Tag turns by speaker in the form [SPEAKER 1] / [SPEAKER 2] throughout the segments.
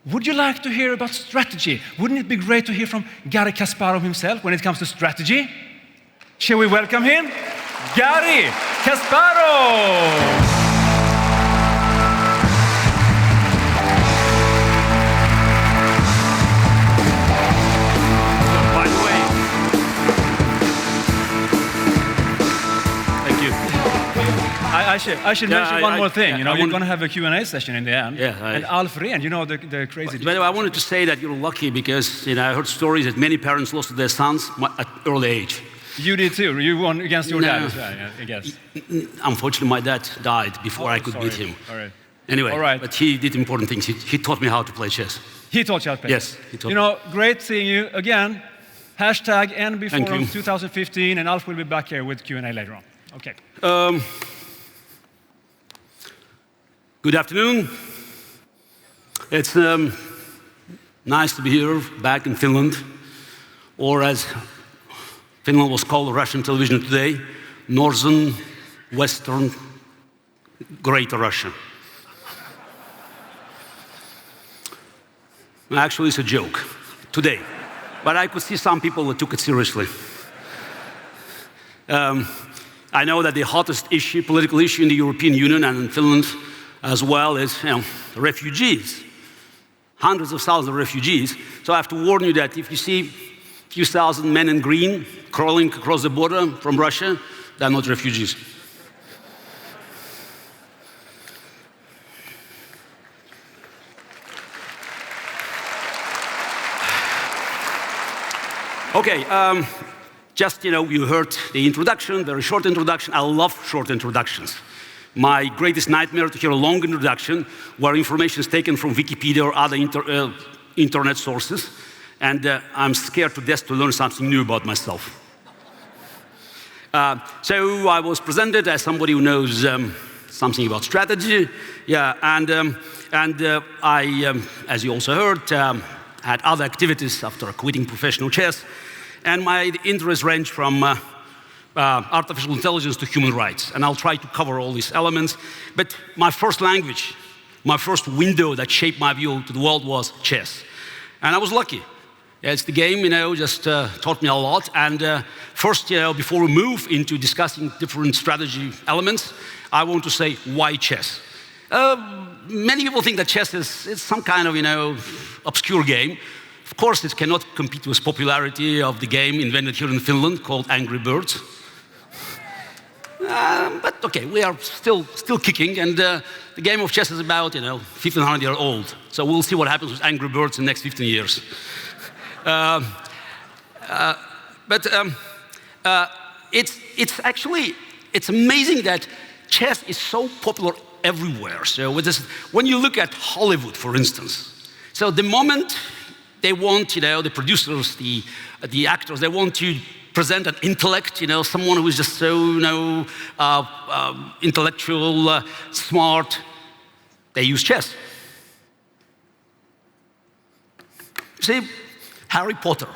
[SPEAKER 1] Would you like to hear about strategy? Wouldn't it be great to hear from Garry Kasparov himself when it comes to strategy? Shall we welcome him? Garry Kasparov! I should mention one more thing. You're going to have a Q&A session in the end. And Alf Rehn, the crazy...
[SPEAKER 2] But I wanted to say that you're lucky because I heard stories that many parents lost their sons at early age.
[SPEAKER 1] You did too. You won against your dad as well, I guess.
[SPEAKER 2] Unfortunately, my dad died before I could beat him.
[SPEAKER 1] All right.
[SPEAKER 2] Anyway, but he did important things. He taught me how to play chess.
[SPEAKER 1] He taught you how to play?
[SPEAKER 2] Yes, he taught me.
[SPEAKER 1] Great seeing you again. #NBForum 2015, and Alf will be back here with Q&A later on. Okay.
[SPEAKER 2] Good afternoon. It's nice to be here, back in Finland, or as Finland was called Russian television today, Northern, Western, Greater Russia. Actually, it's a joke today, but I could see some people that took it seriously. I know that the hottest issue, political issue in the European Union and in Finland as well is refugees. Hundreds of thousands of refugees. So I have to warn you that if you see a few thousand men in green crawling across the border from Russia, they're not refugees. Okay, you heard the introduction, very short introduction. I love short introductions. My greatest nightmare to hear a long introduction where information is taken from Wikipedia or other internet sources, and I'm scared to death to learn something new about myself. So I was presented as somebody who knows something about strategy, and I, as you also heard, had other activities after quitting professional chess, and my interests range from artificial intelligence to human rights, and I'll try to cover all these elements. But my first language, my first window that shaped my view to the world was chess, and I was lucky. It's the game, just taught me a lot. And first, before we move into discussing different strategy elements, I want to say why chess. Many people think that chess is some kind of obscure game. Of course, it cannot compete with popularity of the game invented here in Finland called Angry Birds. But okay, we are still kicking, and the game of chess is about 1,500 years old. So we'll see what happens with Angry Birds in the next 15 years. It's amazing that chess is so popular everywhere. So when you look at Hollywood, for instance, so the moment they want, the producers, the actors, they want to present an intellect, someone who is just so, intellectual, smart, they use chess. See, Harry Potter,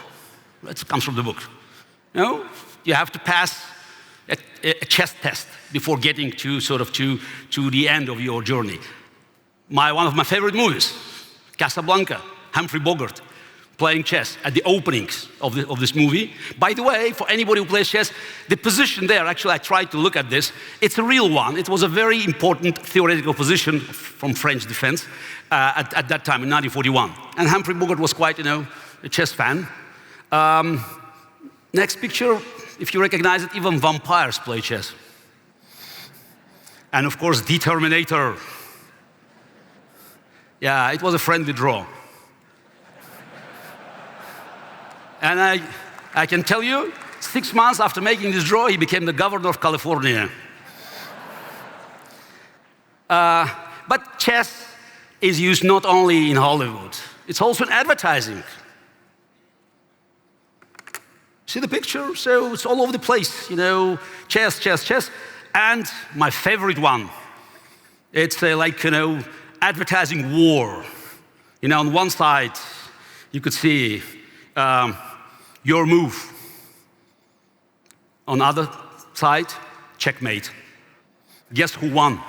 [SPEAKER 2] that comes from the book. You have to pass a chess test before getting to to the end of your journey. One of my favorite movies, Casablanca, Humphrey Bogart, playing chess at the openings of this movie. By the way, for anybody who plays chess, the position there, actually I tried to look at this, it's a real one. It was a very important theoretical position from French defense at that time in 1941. And Humphrey Bogart was quite, a chess fan. Next picture, if you recognize it, even vampires play chess. And of course, the Terminator. Yeah, it was a friendly draw. And I can tell you, 6 months after making this draw, he became the governor of California. But chess is used not only in Hollywood, it's also in advertising. See the picture? So it's all over the place, chess, chess, chess. And my favorite one, it's advertising war. On one side, you could see your move. On the other side, checkmate. Guess who won?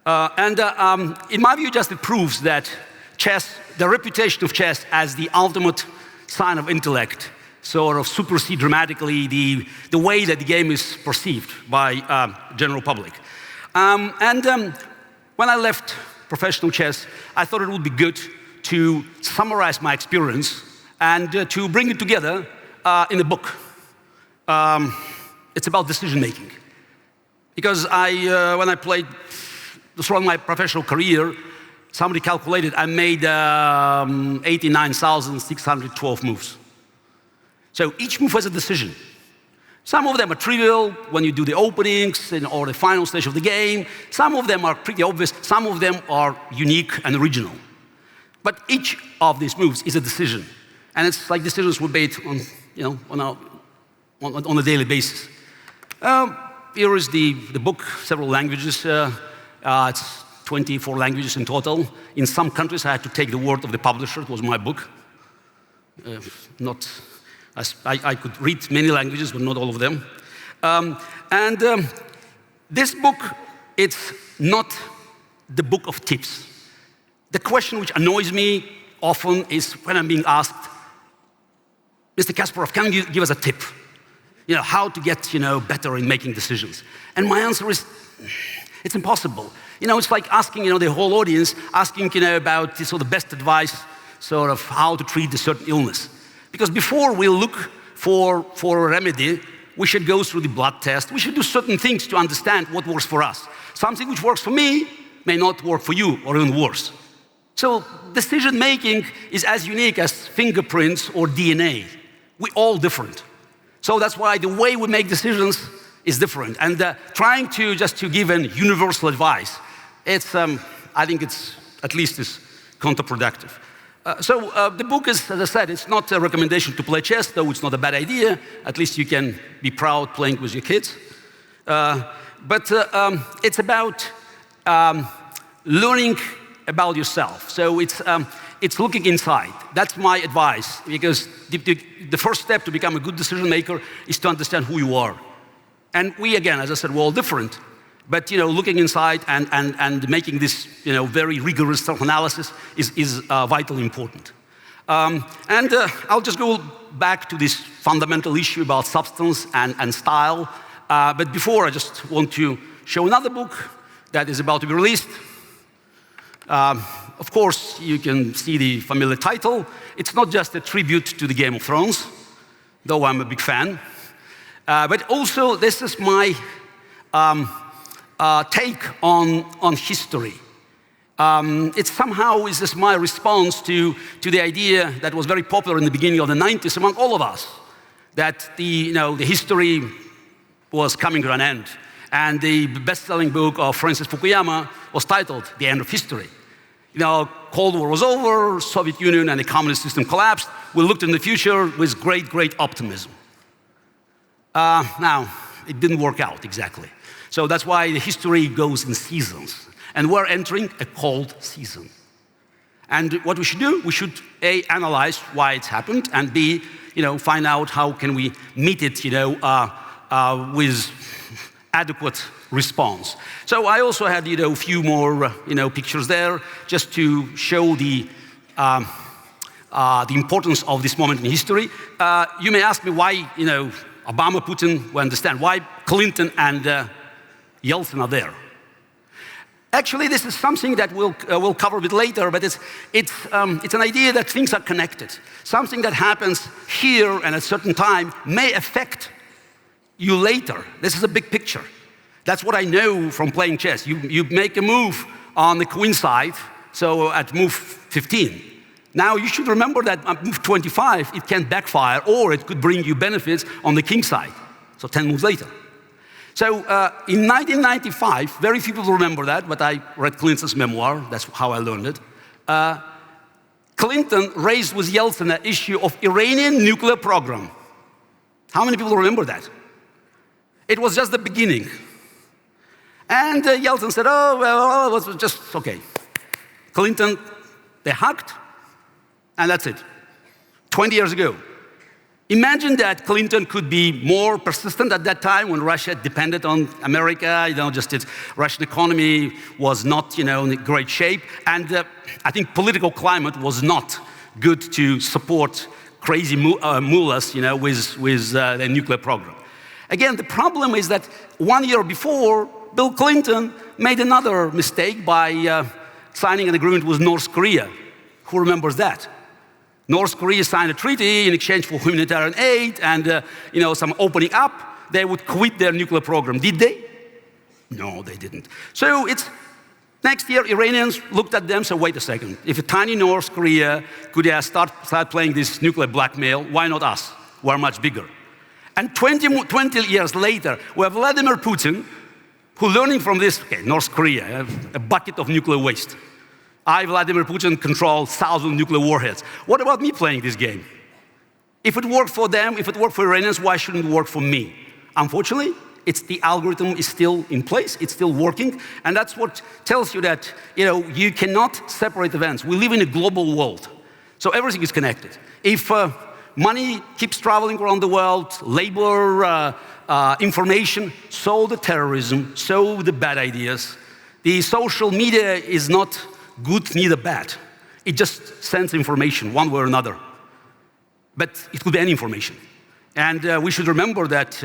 [SPEAKER 2] In my view, just it proves that chess, the reputation of chess as the ultimate sign of intellect, sort of supersede dramatically the way that the game is perceived by general public. When I left professional chess, I thought it would be good to summarize my experience and to bring it together in a book. It's about decision making. Because when I played throughout my professional career, somebody calculated I made 89,612 moves. So each move was a decision. Some of them are trivial when you do the openings or the final stage of the game. Some of them are pretty obvious. Some of them are unique and original. But each of these moves is a decision. And it's like decisions were made on, on a daily basis. Here is the book, several languages. It's 24 languages in total. In some countries, I had to take the word of the publisher. It was my book. I could read many languages, but not all of them. This book, it's not the book of tips. The question which annoys me often is when I'm being asked, Mr. Kasparov, can you give us a tip? How to get, better in making decisions. And my answer is, it's impossible. It's like asking, the whole audience, asking, about the best advice, sort of how to treat a certain illness. Because before we look for a remedy, we should go through the blood test. We should do certain things to understand what works for us. Something which works for me may not work for you, or even worse. So decision making is as unique as fingerprints or DNA. We're all different. So that's why the way we make decisions is different. And trying to give an universal advice, I think it's at least is counterproductive. The book is, as I said, it's not a recommendation to play chess, though it's not a bad idea. At least you can be proud playing with your kids. But it's about learning about yourself. So it's looking inside. That's my advice, because the first step to become a good decision maker is to understand who you are. And we, again, as I said, we're all different. But looking inside and making this very rigorous self-analysis is vitally important. I'll just go back to this fundamental issue about substance and style. But before, I just want to show another book that is about to be released. Of course, you can see the familiar title. It's not just a tribute to the Game of Thrones, though I'm a big fan. But also, this is my take on history. It somehow is this my response to the idea that was very popular in the beginning of the 90s among all of us, that the history was coming to an end. And the best-selling book of Francis Fukuyama was titled The End of History. Cold War was over, Soviet Union and the communist system collapsed. We looked in the future with great, great optimism. Now, it didn't work out exactly. So that's why the history goes in seasons. And we're entering a cold season. And what we should do, we should A, analyze why it's happened, and B, find out how can we meet it, with adequate response. So I also had, a few more, pictures there, just to show the importance of this moment in history. You may ask me why, Obama, Putin, we understand. Why Clinton and Yeltsin are there? Actually, this is something that we'll cover a bit later, but it's an idea that things are connected. Something that happens here and at a certain time may affect you later. This is a big picture. That's what I know from playing chess. You make a move on the queen side, so at move 15. Now you should remember that at move 25, it can backfire, or it could bring you benefits on the king side, so 10 moves later. So in 1995, very few people remember that, but I read Clinton's memoir, that's how I learned it. Clinton raised with Yeltsin the issue of Iranian nuclear program. How many people remember that? It was just the beginning. And Yeltsin said, oh, well, it was just okay. Clinton, they hugged, and that's it. 20 years ago. Imagine that Clinton could be more persistent at that time when Russia depended on America. Just its Russian economy was not, in great shape. And I think political climate was not good to support crazy mullahs, with their nuclear program. Again, the problem is that 1 year before, Bill Clinton made another mistake by signing an agreement with North Korea. Who remembers that? North Korea signed a treaty in exchange for humanitarian aid and some opening up. They would quit their nuclear program. Did they? No, they didn't. So next year, Iranians looked at them and said, wait a second. If a tiny North Korea could start playing this nuclear blackmail, why not us? We're much bigger. And 20 years later, we have Vladimir Putin, who learning from this, North Korea, a bucket of nuclear waste. I, Vladimir Putin, control 1,000 nuclear warheads. What about me playing this game? If it worked for them, if it worked for Iranians, why shouldn't it work for me? Unfortunately, the algorithm is still in place, it's still working, and that's what tells you that you cannot separate events. We live in a global world, so everything is connected. If money keeps traveling around the world, labor, information, so the terrorism, so the bad ideas. The social media is not good, neither bad. It just sends information one way or another. But it could be any information. And we should remember that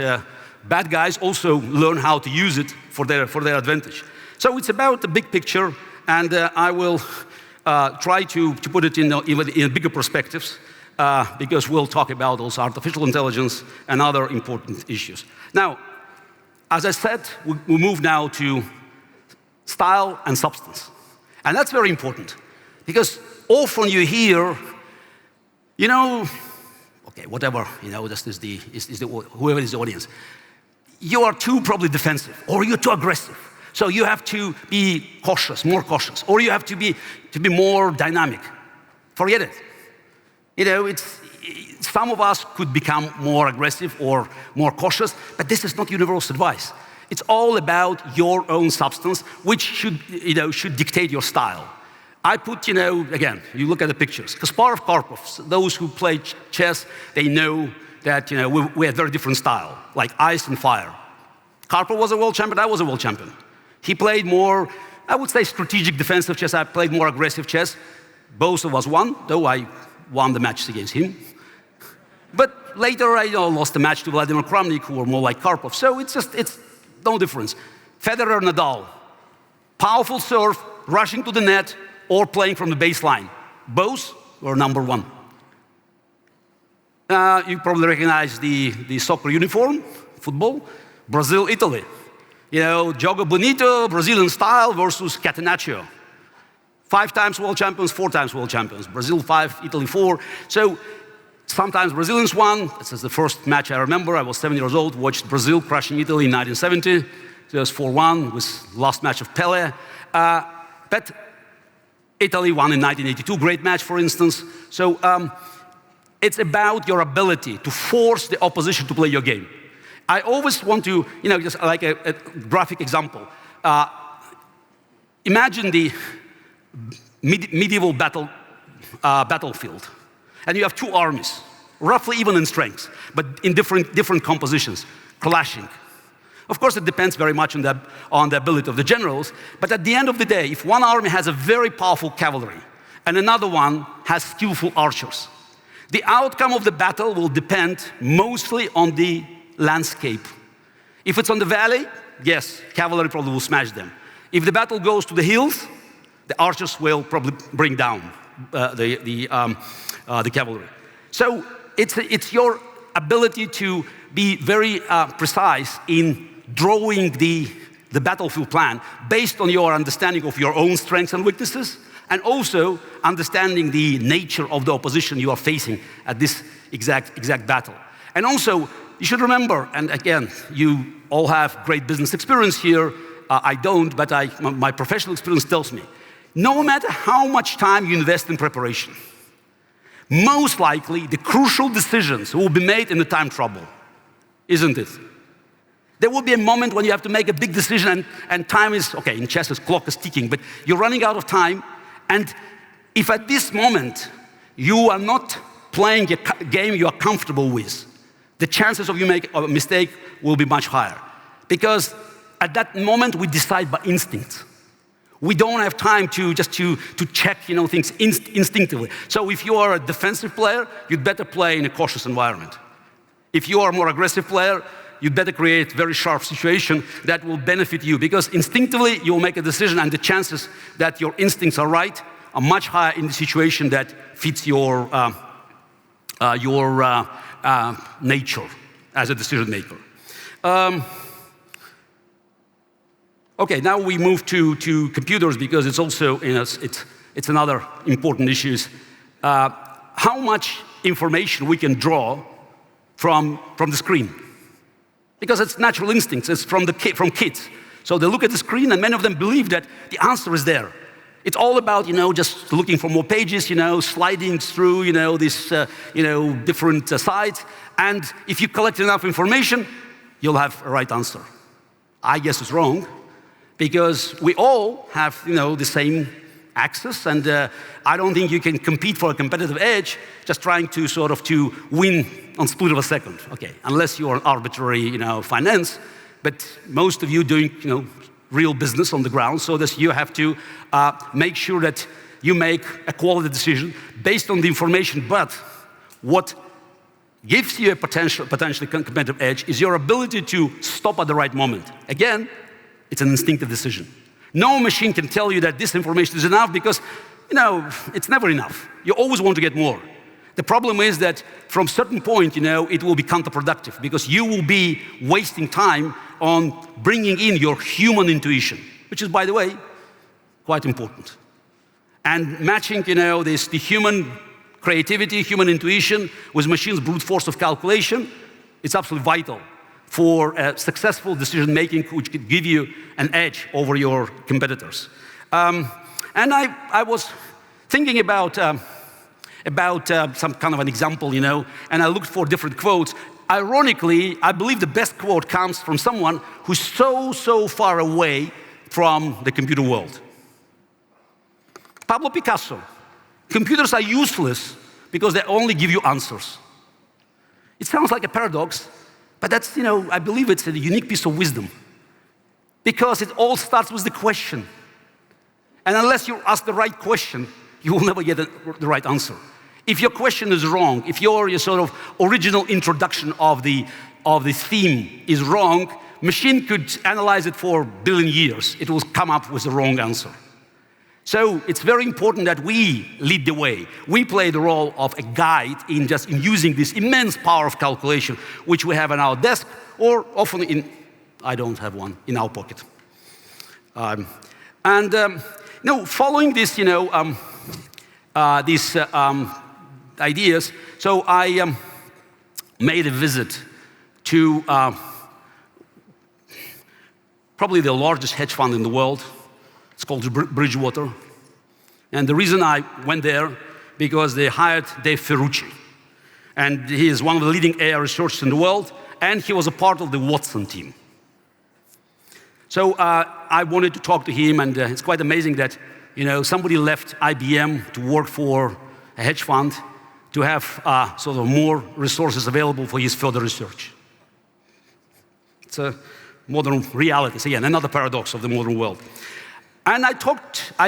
[SPEAKER 2] bad guys also learn how to use it for their advantage. So it's about the big picture, and I will try to put it in bigger perspectives, because we'll talk about also artificial intelligence and other important issues. Now, as I said, we move now to style and substance. And that's very important, because often you hear, whatever, this is whoever is the audience, you are too probably defensive, or you're too aggressive. So you have to be cautious, more cautious, or you have to be more dynamic. Forget it. Some of us could become more aggressive or more cautious, but this is not universal advice. It's all about your own substance, which should dictate your style. I put, again, you look at the pictures. Kasparov, Karpov, those who play chess, they know that, we have very different style, like ice and fire. Karpov was a world champion, I was a world champion. He played more, I would say, strategic defensive chess. I played more aggressive chess. Both of us won, though I won the matches against him. But later, I lost the match to Vladimir Kramnik, who were more like Karpov. So it's no difference. Federer, Nadal, powerful serve, rushing to the net, or playing from the baseline. Both were number one. You probably recognize the soccer uniform, football. Brazil, Italy. Jogo Bonito, Brazilian style versus Catenaccio. 5 times world champions, 4 times world champions. Brazil 5, Italy 4. So sometimes Brazilians won. This is the first match I remember. I was 7 years old, watched Brazil crushing Italy in 1970. So it was 4-1, was last match of Pelé. But Italy won in 1982, great match, for instance. So it's about your ability to force the opposition to play your game. I always want to, just like a graphic example. Imagine the medieval battlefield. And you have 2 armies, roughly even in strength, but in different compositions, clashing. Of course, it depends very much on the ability of the generals, but at the end of the day, if one army has a very powerful cavalry and another one has skillful archers, the outcome of the battle will depend mostly on the landscape. If it's on the valley, yes, cavalry probably will smash them. If the battle goes to the hills, the archers will probably bring down the cavalry. So it's your ability to be very precise in drawing the battlefield plan based on your understanding of your own strengths and weaknesses, and also understanding the nature of the opposition you are facing at this exact battle. And also, you should remember, and again, you all have great business experience here. I don't, but my professional experience tells me, no matter how much time you invest in preparation, most likely the crucial decisions will be made in the time trouble, isn't it? There will be a moment when you have to make a big decision and time is, okay, in chess, clock is ticking, but you're running out of time. And if at this moment you are not playing a game you are comfortable with, the chances of you making a mistake will be much higher. Because at that moment, we decide by instinct. We don't have time to check, things instinctively. So if you are a defensive player, you'd better play in a cautious environment. If you are a more aggressive player, you'd better create very sharp situation that will benefit you, because instinctively you'll make a decision, and the chances that your instincts are right are much higher in the situation that fits your nature as a decision maker. Okay, now we move to computers, because it's also, it's another important issue. How much information we can draw from the screen. Because it's natural instincts, it's from kids. So they look at the screen, and many of them believe that the answer is there. It's all about, just looking for more pages, sliding through, these, different sites. And if you collect enough information, you'll have a right answer. I guess it's wrong, because we all have, the same access, and I don't think you can compete for a competitive edge just trying to to win on split of a second. Okay, unless you are an arbitrary, finance, but most of you doing, real business on the ground, so that you have to make sure that you make a quality decision based on the information. But what gives you a potentially competitive edge is your ability to stop at the right moment. Again, it's an instinctive decision. No machine can tell you that this information is enough, because, it's never enough. You always want to get more. The problem is that from a certain point, it will be counterproductive, because you will be wasting time on bringing in your human intuition, which is, by the way, quite important. And matching, the human creativity, human intuition with machine's brute force of calculation, it's absolutely vital for successful decision-making, which could give you an edge over your competitors. And I was thinking about some kind of an example, and I looked for different quotes. Ironically, I believe the best quote comes from someone who's so far away from the computer world. Pablo Picasso. Computers are useless because they only give you answers. It sounds like a paradox, but that's, I believe it's a unique piece of wisdom, because it all starts with the question. And unless you ask the right question, you will never get the right answer. If your question is wrong, if your original introduction of the theme is wrong, machine could analyze it for a billion years. It will come up with the wrong answer. So it's very important that we lead the way. We play the role of a guide in using this immense power of calculation, which we have on our desk, or often I don't have one, in our pocket. Following this, these ideas, so I made a visit to probably the largest hedge fund in the world. It's called Bridgewater. And the reason I went there, because they hired Dave Ferrucci. And he is one of the leading AI researchers in the world, and he was a part of the Watson team. So I wanted to talk to him, and it's quite amazing that somebody left IBM to work for a hedge fund to have more resources available for his further research. It's a modern reality. So again, another paradox of the modern world. And I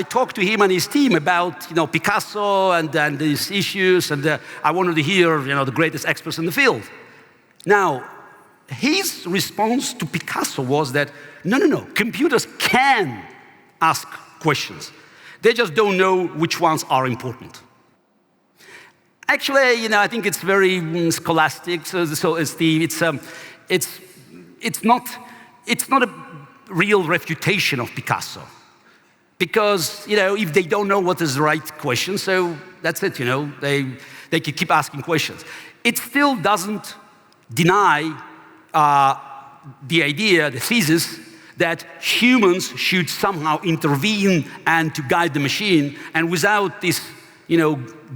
[SPEAKER 2] talked to him and his team about Picasso and these issues, and I wanted to hear the greatest experts in the field. Now, his response to Picasso was that no, computers can ask questions. They just don't know which ones are important. Actually, I think it's very scholastic. So it's not a real refutation of Picasso. Because, if they don't know what is the right question, so that's it, they can keep asking questions. It still doesn't deny the idea, the thesis, that humans should somehow intervene and to guide the machine, and without these,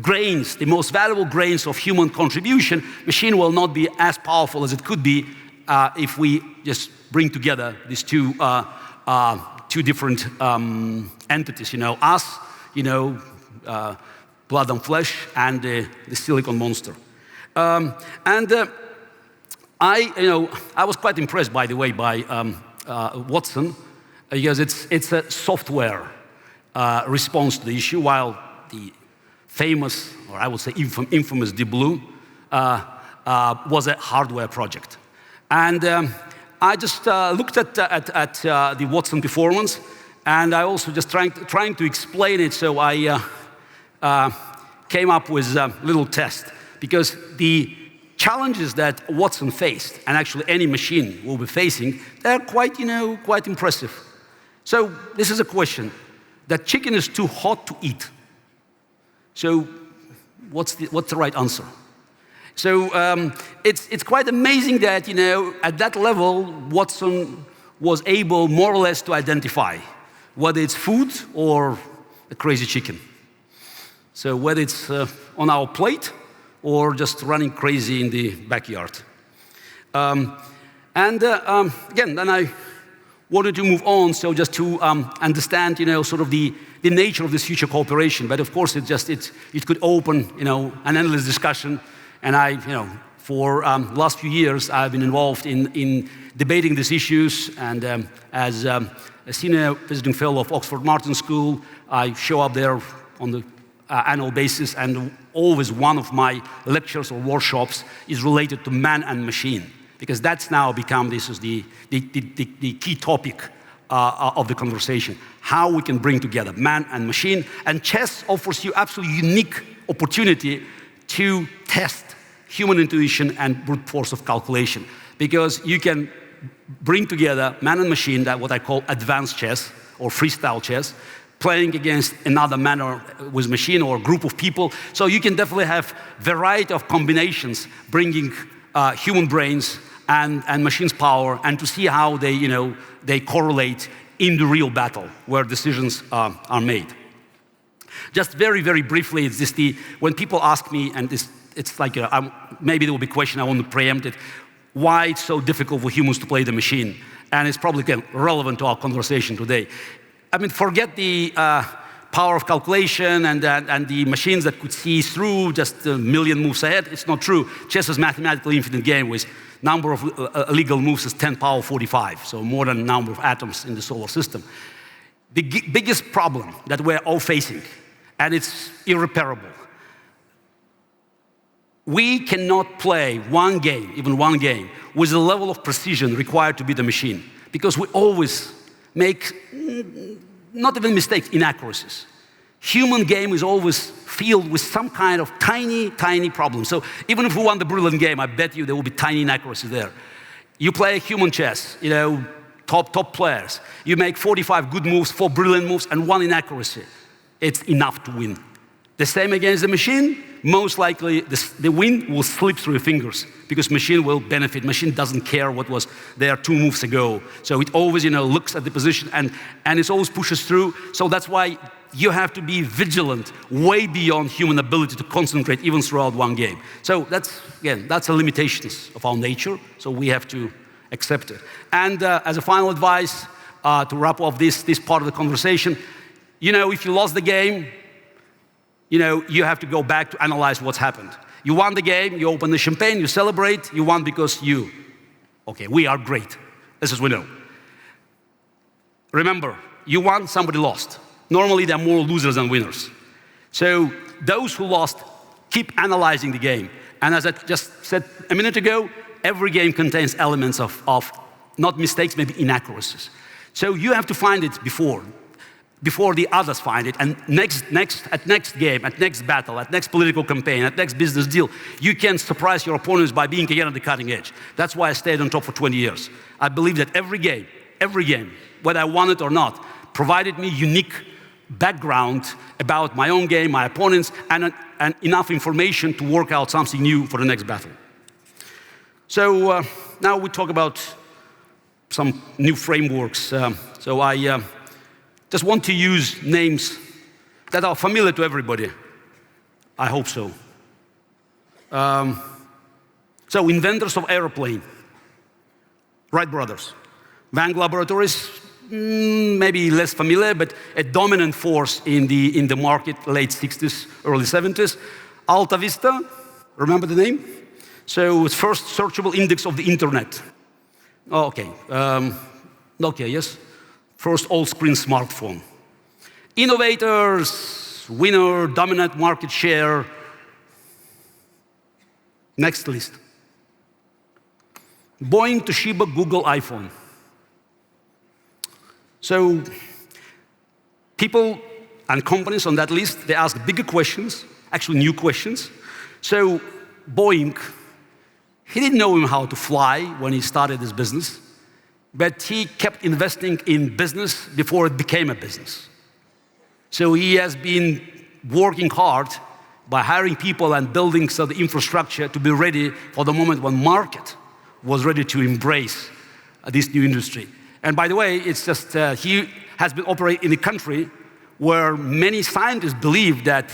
[SPEAKER 2] grains, the most valuable grains of human contribution, machine will not be as powerful as it could be if we just bring together these two different entities, us, Blood and Flesh, and the Silicon Monster. I was quite impressed, by the way, by Watson, because it's a software response to the issue, while the famous, or I would say infamous Deep Blue was a hardware project. And I just looked at the Watson performance, and I also just trying to explain it, so I came up with a little test, because the challenges that Watson faced, and actually any machine will be facing, they're quite, quite impressive. So this is a question. That chicken is too hot to eat. So what's the right answer? So it's quite amazing that, at that level, Watson was able more or less to identify whether it's food or a crazy chicken. So whether it's on our plate or just running crazy in the backyard. Again, then I wanted to move on, so just to understand, sort of the nature of this future cooperation. But of course, it could open, an endless discussion. And for last few years, I've been involved in debating these issues. And as a senior visiting fellow of Oxford Martin School, I show up there on the annual basis, and always one of my lectures or workshops is related to man and machine, because that's now become the key topic of the conversation, how we can bring together man and machine. And chess offers you absolutely unique opportunity to test human intuition and brute force of calculation, because you can bring together man and machine, that what I call advanced chess or freestyle chess, playing against another man or with machine or a group of people. So you can definitely have variety of combinations, bringing human brains and machine's power, and to see how they correlate in the real battle where decisions are made. Just very, very briefly, it's just when people ask me, and it's like maybe there will be a question, I want to preempt it, why it's so difficult for humans to play the machine, and it's probably relevant to our conversation today. I mean, forget the power of calculation and the machines that could see through just a million moves ahead. It's not true. Chess is a mathematically infinite game with number of legal moves is 10 power 45, so more than the number of atoms in the solar system. The biggest problem that we're all facing, and it's irreparable, we cannot play one game, even one game, with the level of precision required to beat the machine, because we always make not even mistakes, inaccuracies. Human game is always filled with some kind of tiny, tiny problem. So even if we won the brilliant game, I bet you there will be tiny inaccuracies there. You play human chess, top players. You make 45 good moves, 4 brilliant moves, and 1 inaccuracy. It's enough to win. The same against the machine, most likely the win will slip through your fingers, because machine will benefit. Machine doesn't care what was there 2 moves ago. So it always, looks at the position and it always pushes through. So that's why you have to be vigilant, way beyond human ability to concentrate even throughout one game. So that's the limitations of our nature. So we have to accept it. And as a final advice, to wrap up this part of the conversation, if you lost the game, you have to go back to analyze what's happened. You won the game, you open the champagne, you celebrate, you won because we are great, as we know. Remember, you won, somebody lost. Normally, there are more losers than winners. So those who lost, keep analyzing the game. And as I just said a minute ago, every game contains elements of not mistakes, maybe inaccuracies. So you have to find it before the others find it, and next game, at next battle, at next political campaign, at next business deal, you can surprise your opponents by being again at the cutting edge. That's why I stayed on top for 20 years. I believe that every game, whether I won it or not, provided me unique background about my own game, my opponents, and enough information to work out something new for the next battle. So now we talk about some new frameworks. So I just want to use names that are familiar to everybody. I hope so. So inventors of airplane, Wright brothers. Wang Laboratories, maybe less familiar, but a dominant force in the market, late 60s, early 70s. Alta Vista, remember the name? So it's first searchable index of the internet. Oh, okay, Nokia, yes. First all-screen smartphone. Innovators, winner, dominant market share. Next list. Boeing, Toshiba, Google, iPhone. So people and companies on that list, they ask bigger questions, actually new questions. So Boeing, he didn't know how to fly when he started his business, but he kept investing in business before it became a business. So he has been working hard by hiring people and building the infrastructure to be ready for the moment when market was ready to embrace this new industry. And by the way, it's just, he has been operating in a country where many scientists believe that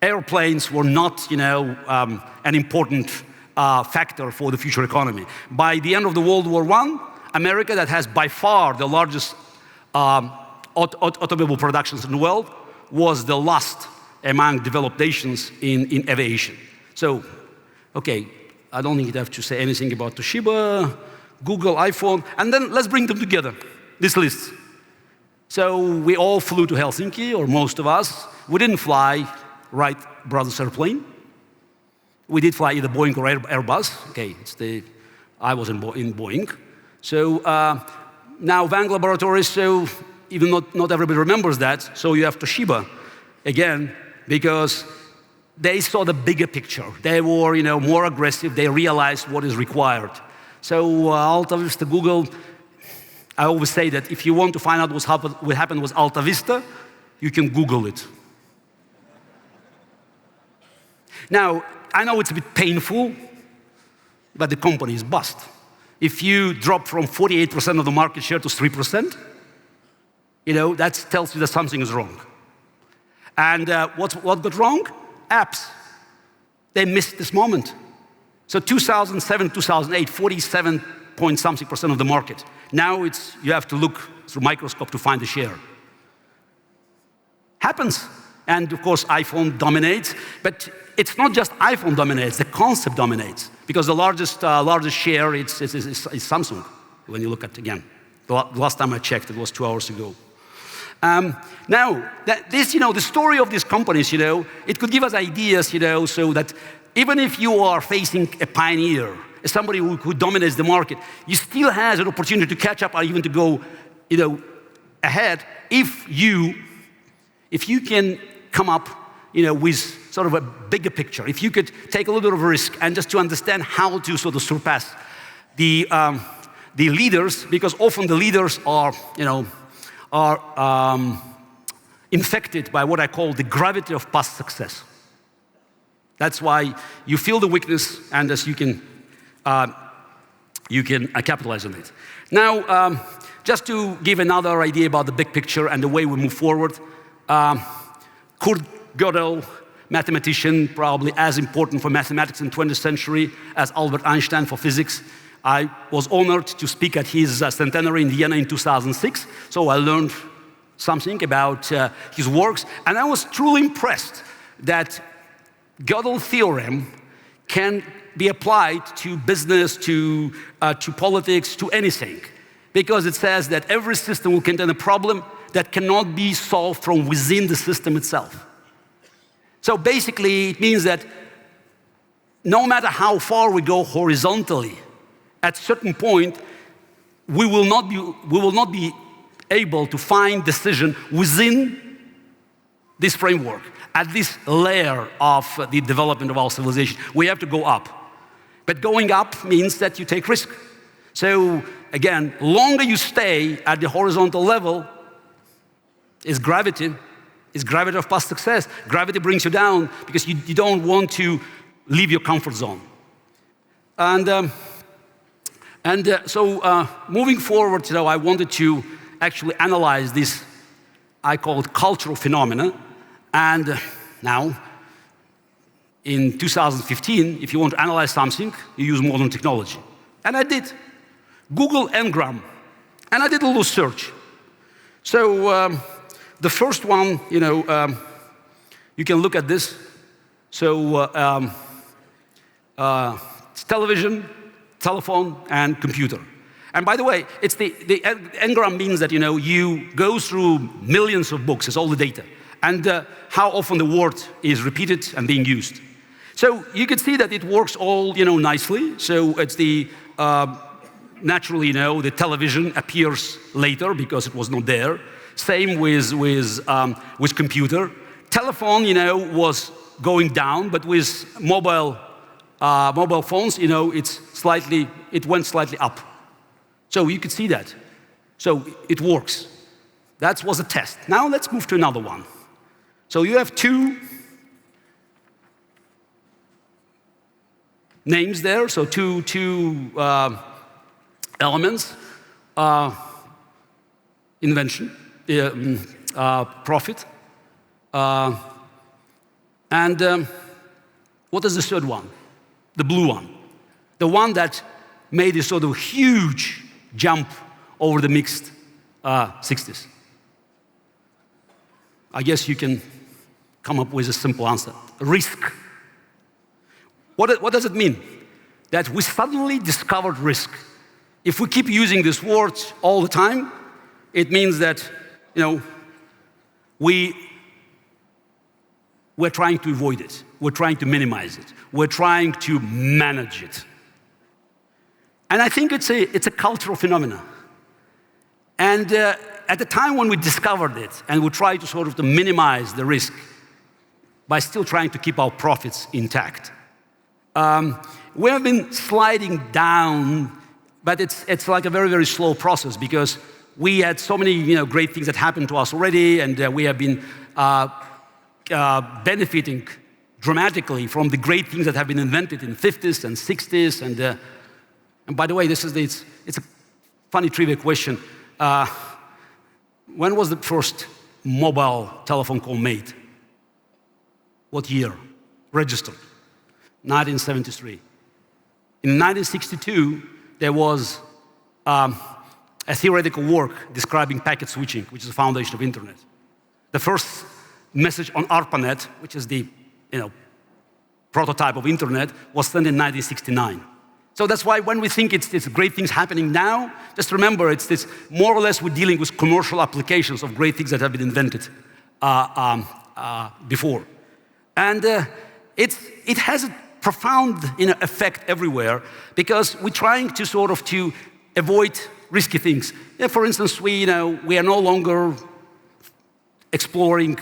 [SPEAKER 2] airplanes were not, an important factor for the future economy. By the end of the World War I, America, that has by far the largest automobile productions in the world, was the last among developed nations in aviation. So, okay, I don't think I have to say anything about Toshiba, Google, iPhone, and then let's bring them together, this list. So we all flew to Helsinki, or most of us. We didn't fly Wright Brothers airplane. We did fly either Boeing or Airbus. Okay, I was in Boeing. So now Wang Laboratories, so even not everybody remembers that, so you have Toshiba again, because they saw the bigger picture. They were, more aggressive. They realized what is required. So Alta Vista, Google, I always say that if you want to find out what happened with Alta Vista, you can Google it. Now, I know it's a bit painful, but the company is bust. If you drop from 48% of the market share to 3%, that tells you that something is wrong. And what got wrong? Apps. They missed this moment. So 2007, 2008, 47-point-something% of the market. Now you have to look through microscope to find the share. Happens. And of course, iPhone dominates. But it's not just iPhone dominates, the concept dominates. Because the largest share is Samsung, when you look at, again, the last time I checked, it was 2 hours ago. Now, the story of these companies, it could give us ideas, so that even if you are facing a pioneer, somebody who dominates the market, you still have an opportunity to catch up or even to go, ahead if you can come up, with sort of a bigger picture. If you could take a little bit of a risk and just to understand how to sort of surpass the leaders, because often the leaders are infected by what I call the gravity of past success. That's why you feel the weakness, and as you can capitalize on it. Now, just to give another idea about the big picture and the way we move forward, Kurt Gödel, mathematician, probably as important for mathematics in the 20th century as Albert Einstein for physics. I was honored to speak at his centenary in Vienna in 2006, so I learned something about his works, and I was truly impressed that Gödel theorem can be applied to business, to politics, to anything, because it says that every system will contain a problem that cannot be solved from within the system itself. So basically, it means that no matter how far we go horizontally, at a certain point, we will not be able to find decision within this framework, at this layer of the development of our civilization. We have to go up. But going up means that you take risk. So again, longer you stay at the horizontal level is gravity of past success. Gravity brings you down because you don't want to leave your comfort zone. So moving forward, I wanted to actually analyze this, I call it cultural phenomena. And now, in 2015, if you want to analyze something, you use modern technology. And I did. Google Ngram. And I did a little search. So the first one, you can look at this. So it's television, telephone, and computer. And by the way, it's the engram means that you go through millions of books. It's all the data, and how often the word is repeated and being used. So you can see that it works all nicely. So it's the naturally, the television appears later because it was not there. Same with computer. Telephone, was going down, but with mobile phones, it went slightly up. So you could see that. So it works. That was a test. Now let's move to another one. So you have two names there, so two elements, invention, profit, and what is the third one? The blue one. The one that made a sort of huge jump over the mixed 60s. I guess you can come up with a simple answer. Risk. What does it mean? That we suddenly discovered risk. If we keep using this word all the time, it means that, we're trying to avoid it. We're trying to minimize it. We're trying to manage it. And I think it's a cultural phenomenon. And at the time when we discovered it, and we tried to sort of to minimize the risk by still trying to keep our profits intact, we have been sliding down, but it's like a very, very slow process because we had so many great things that happened to us already, and we have been benefiting dramatically from the great things that have been invented in the 50s and 60s. And by the way, it's a funny trivia question. When was the first mobile telephone call made? What year? Registered? 1973. In 1962, there was a theoretical work describing packet switching, which is the foundation of internet. The first message on ARPANET, which is the prototype of internet, was sent in 1969. So that's why when we think it's great things happening now, just remember it's more or less we're dealing with commercial applications of great things that have been invented before. And it has a profound effect everywhere because we're trying to sort of to avoid risky things. For instance, we are no longer exploring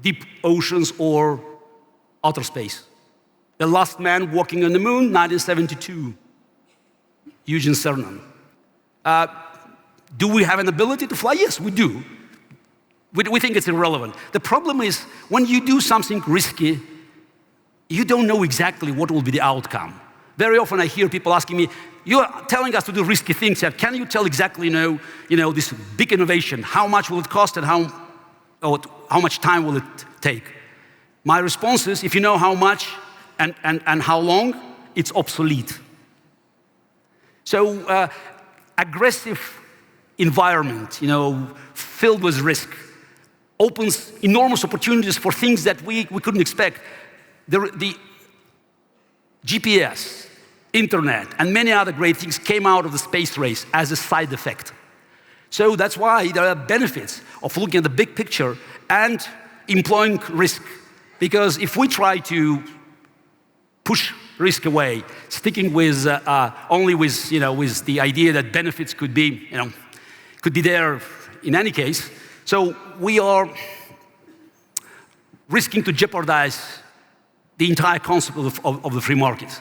[SPEAKER 2] deep oceans or outer space. The last man walking on the moon, 1972. Eugene Cernan. Do we have an ability to fly? Yes, we do. We think it's irrelevant. The problem is when you do something risky, you don't know exactly what will be the outcome. Very often I hear people asking me, you're telling us to do risky things here. Can you tell exactly, this big innovation, how much will it cost and how much time will it take? My response is, if you know how much and how long, it's obsolete. So aggressive environment, filled with risk, opens enormous opportunities for things that we couldn't expect. The GPS, internet, and many other great things came out of the space race as a side effect. So that's why there are benefits of looking at the big picture and employing risk. Because if we try to push risk away, sticking with only with the idea that benefits could be there in any case, so we are risking to jeopardize the entire concept of the free market.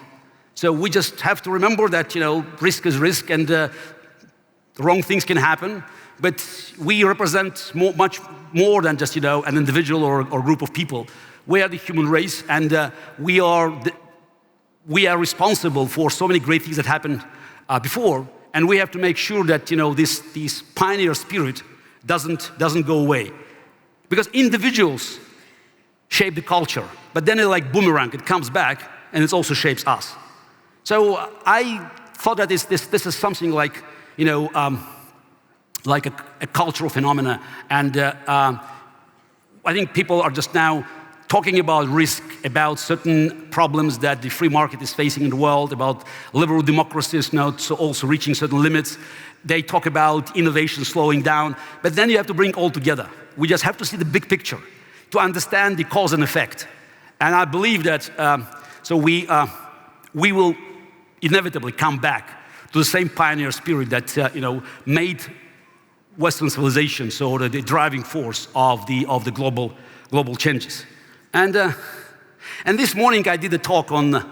[SPEAKER 2] So we just have to remember that risk is risk, and wrong things can happen. But we represent much more than just an individual or group of people. We are the human race, and we are responsible for so many great things that happened before, and we have to make sure that this pioneer spirit doesn't go away, because individuals shape the culture, but then like boomerang, it comes back and it also shapes us. So I thought that this is something like like a cultural phenomena. And I think people are just now talking about risk, about certain problems that the free market is facing in the world, about liberal democracies now also reaching certain limits. They talk about innovation slowing down, but then you have to bring all together. We just have to see the big picture to understand the cause and effect. And I believe that we will inevitably come back to the same pioneer spirit that made Western civilization so the driving force of the global changes. And this morning I did a talk on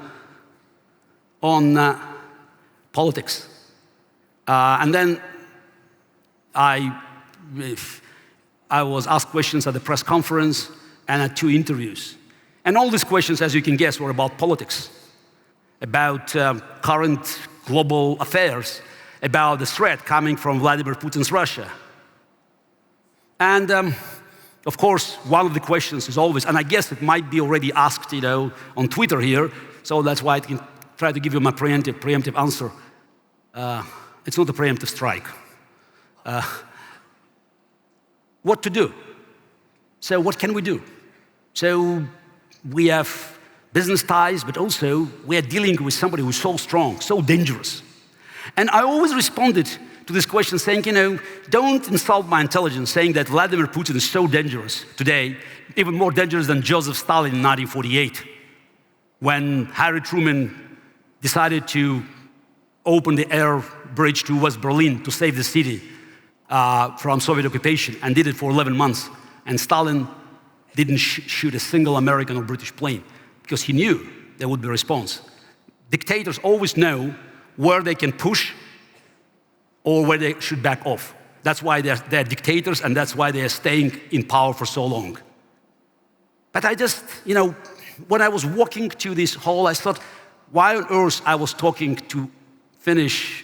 [SPEAKER 2] politics, and then I was asked questions at the press conference and at 2 interviews. And all these questions, as you can guess, were about politics, about current global affairs, about the threat coming from Vladimir Putin's Russia. And of course, one of the questions is always, and I guess it might be already asked on Twitter here, so that's why I can try to give you my preemptive answer. It's not a preemptive strike. What to do? So what can we do? So we have business ties, but also we are dealing with somebody who's so strong, so dangerous. And I always responded to this question saying, don't insult my intelligence, saying that Vladimir Putin is so dangerous today, even more dangerous than Joseph Stalin in 1948, when Harry Truman decided to open the air bridge to West Berlin to save the city from Soviet occupation, and did it for 11 months. And Stalin didn't shoot a single American or British plane because he knew there would be a response. Dictators always know where they can push or where they should back off. That's why they're dictators, and that's why they are staying in power for so long. But I just, when I was walking to this hall, I thought, why on earth I was talking to Finnish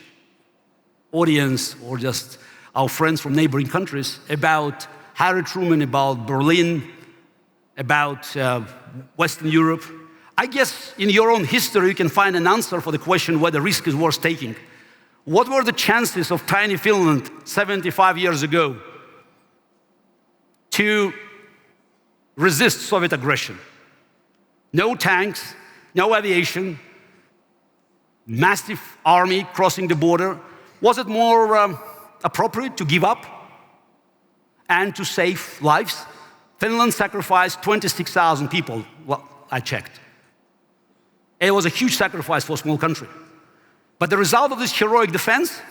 [SPEAKER 2] audience or just our friends from neighboring countries about Harry Truman, about Berlin, about Western Europe. I guess in your own history you can find an answer for the question whether risk is worth taking. What were the chances of tiny Finland 75 years ago to resist Soviet aggression? No tanks, no aviation, massive army crossing the border. Was it more appropriate to give up and to save lives? Finland sacrificed 26,000 people, well, I checked. It was a huge sacrifice for a small country. But the result of this heroic defense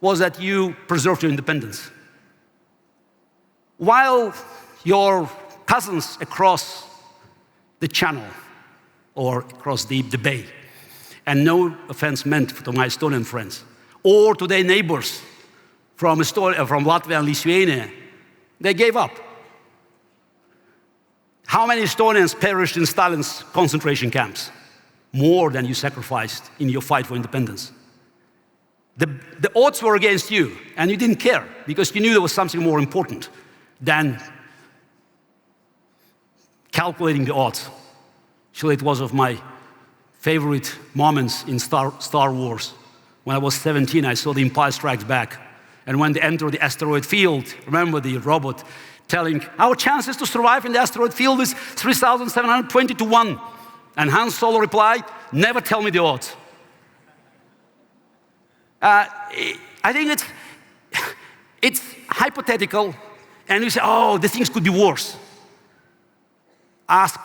[SPEAKER 2] was that you preserved your independence. While your cousins across the channel or across the bay, and no offense meant to my Estonian friends, or to their neighbors from Latvia and Lithuania, they gave up. How many Estonians perished in Stalin's concentration camps? More than you sacrificed in your fight for independence. The odds were against you, and you didn't care because you knew there was something more important than calculating the odds. Actually, it was of my favorite moments in Star Wars. When I was 17, I saw The Empire Strikes Back. And when they entered the asteroid field, remember the robot telling, our chances to survive in the asteroid field is 3,720 to 1. And Han Solo replied, never tell me the odds. I think it's hypothetical, and you say, oh, the things could be worse. Ask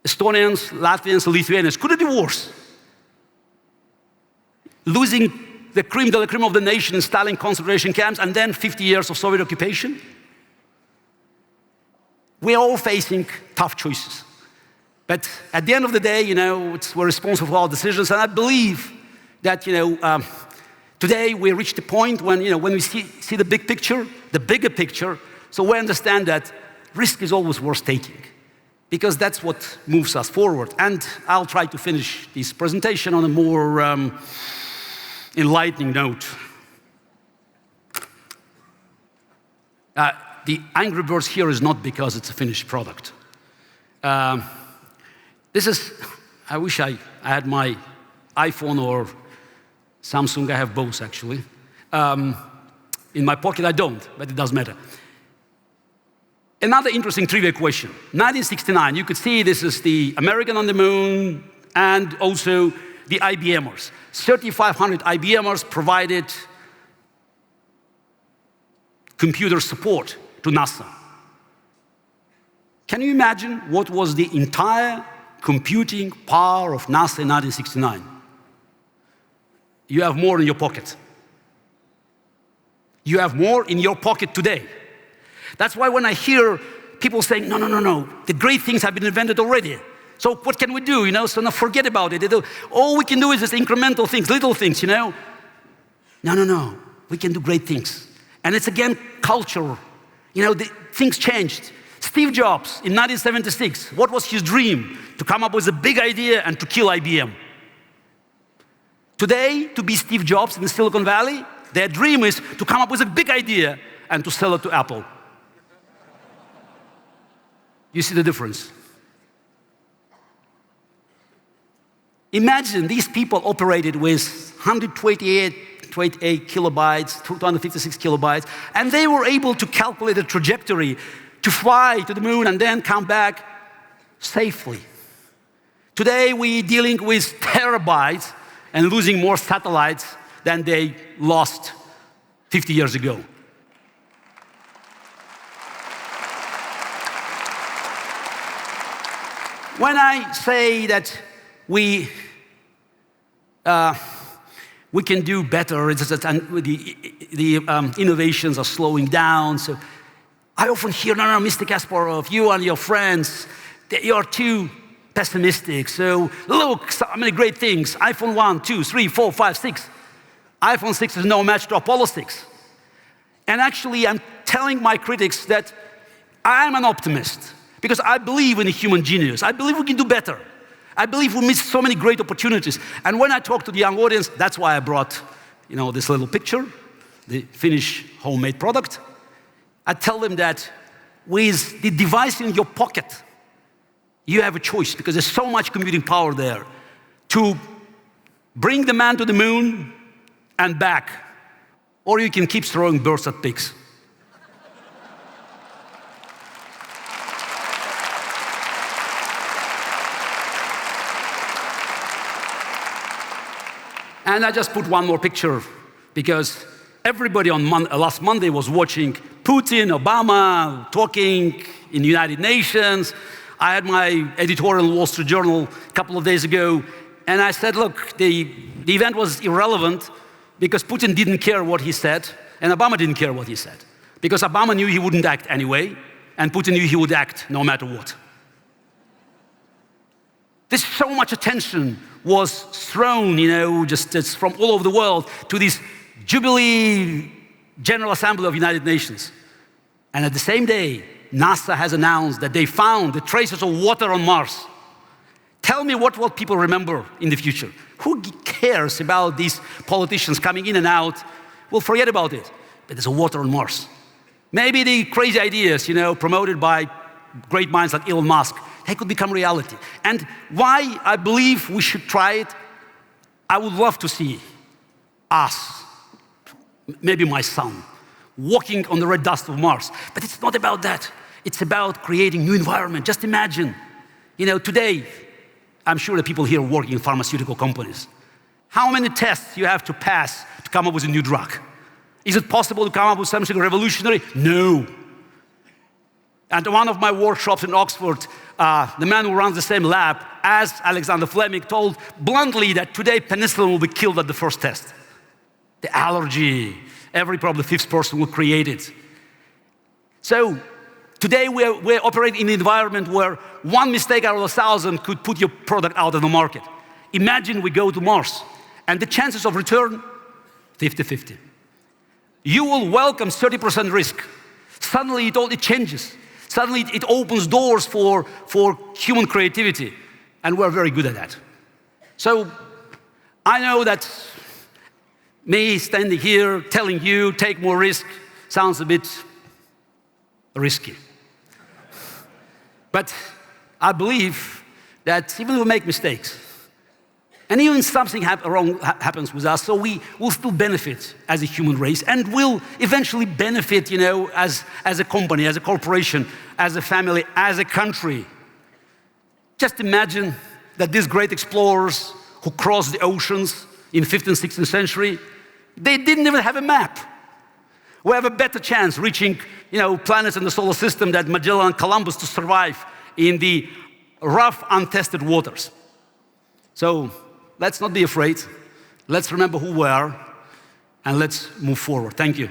[SPEAKER 2] Estonians, Latvians, Lithuanians, could it be worse? Losing the cream de la cream of the nation in Stalin concentration camps and then 50 years of Soviet occupation? We're all facing tough choices. But at the end of the day, we're responsible for our decisions, and I believe that, today we reached a point when, when we see the big picture, the bigger picture, so we understand that risk is always worth taking, because that's what moves us forward. And I'll try to finish this presentation on a more enlightening note. The Angry Birds here is not because it's a finished product. I wish I had my iPhone or Samsung. I have both, actually. In my pocket, I don't, but it doesn't matter. Another interesting trivia question. 1969, you could see this is the American on the moon and also the IBMers. 3,500 IBMers provided computer support to NASA. Can you imagine what was the entire computing power of NASA in 1969? You have more in your pocket. You have more in your pocket today. That's why when I hear people saying, no, no, no, no, the great things have been invented already. So what can we do, So now forget about it. All we can do is just incremental things, little things, No, no, no, we can do great things. And it's again, culture. Things changed. Steve Jobs in 1976, what was his dream? To come up with a big idea and to kill IBM. Today, to be Steve Jobs in the Silicon Valley, their dream is to come up with a big idea and to sell it to Apple. You see the difference? Imagine these people operated with 128 kilobytes, 256 kilobytes, and they were able to calculate a trajectory to fly to the moon and then come back safely. Today, we're dealing with terabytes and losing more satellites than they lost 50 years ago. When I say that we can do better, and the innovations are slowing down, so I often hear, no, Mr. Kasparov, you and your friends, you're too pessimistic. So look, so many great things. iPhone 1, 2, 3, 4, 5, 6. iPhone 6 is no match to Apollo 6. And actually, I'm telling my critics that I'm an optimist because I believe in the human genius. I believe we can do better. I believe we missed so many great opportunities. And when I talk to the young audience, that's why I brought, this little picture, the Finnish homemade product. I tell them that with the device in your pocket, you have a choice because there's so much computing power there to bring the man to the moon and back, or you can keep throwing birds at pigs. And I just put one more picture because everybody on last Monday was watching Putin, Obama talking in the United Nations. I had my editorial in the Wall Street Journal a couple of days ago, and I said, look, the event was irrelevant because Putin didn't care what he said, and Obama didn't care what he said. Because Obama knew he wouldn't act anyway, and Putin knew he would act no matter what. There's so much attention was thrown, just from all over the world to this Jubilee General Assembly of United Nations. And at the same day, NASA has announced that they found the traces of water on Mars. Tell me what will people remember in the future? Who cares about these politicians coming in and out? We'll forget about it. But there's a water on Mars. Maybe the crazy ideas, promoted by great minds like Elon Musk, they could become reality. And why I believe we should try it, I would love to see us, maybe my son, walking on the red dust of Mars. But it's not about that. It's about creating new environment. Just imagine, today, I'm sure that people here working in pharmaceutical companies, how many tests you have to pass to come up with a new drug? Is it possible to come up with something revolutionary? No. At one of my workshops in Oxford, the man who runs the same lab as Alexander Fleming told bluntly that today penicillin will be killed at the first test. The allergy, probably the fifth person will create it. So today we're operating in an environment where one mistake out of 1,000 could put your product out of the market. Imagine we go to Mars, and the chances of return, 50-50. You will welcome 30% risk. Suddenly it changes. Suddenly it opens doors for human creativity, and we're very good at that. So I know that me standing here telling you take more risk sounds a bit risky. But I believe that even if we make mistakes, And even something wrong happens with us, so we will still benefit as a human race, and will eventually benefit, as a company, as a corporation, as a family, as a country. Just imagine that these great explorers who crossed the oceans in the 15th, 16th century, they didn't even have a map. We have a better chance reaching, planets in the solar system than Magellan and Columbus to survive in the rough, untested waters. So let's not be afraid. Let's remember who we are, and let's move forward. Thank you.